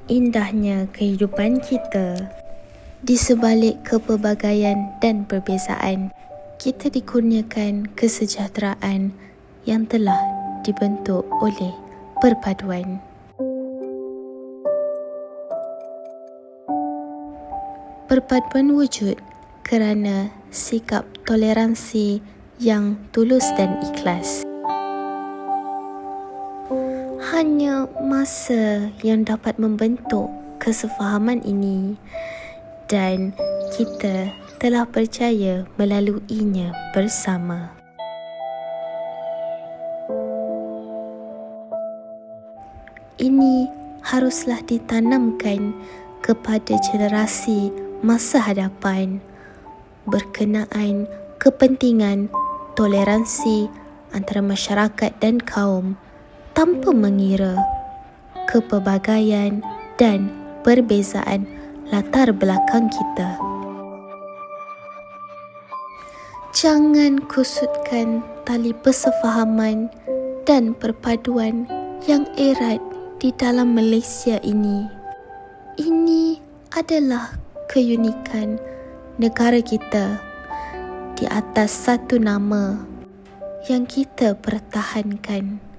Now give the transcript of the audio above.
indahnya kehidupan kita. Di sebalik kepelbagaian dan perbezaan, kita dikurniakan kesejahteraan yang telah dibentuk oleh perpaduan. Perpaduan wujud kerana sikap toleransi yang tulus dan ikhlas. Hanya masa yang dapat membentuk kesefahaman ini, dan kita telah berjaya melaluinya bersama. Ini haruslah ditanamkan kepada generasi masa hadapan berkenaan kepentingan toleransi antara masyarakat dan kaum tanpa mengira kepelbagaian dan perbezaan latar belakang kita. Jangan kusutkan tali persefahaman dan perpaduan yang erat di dalam Malaysia ini. Ini adalah keunikan negara kita di atas satu nama yang kita pertahankan.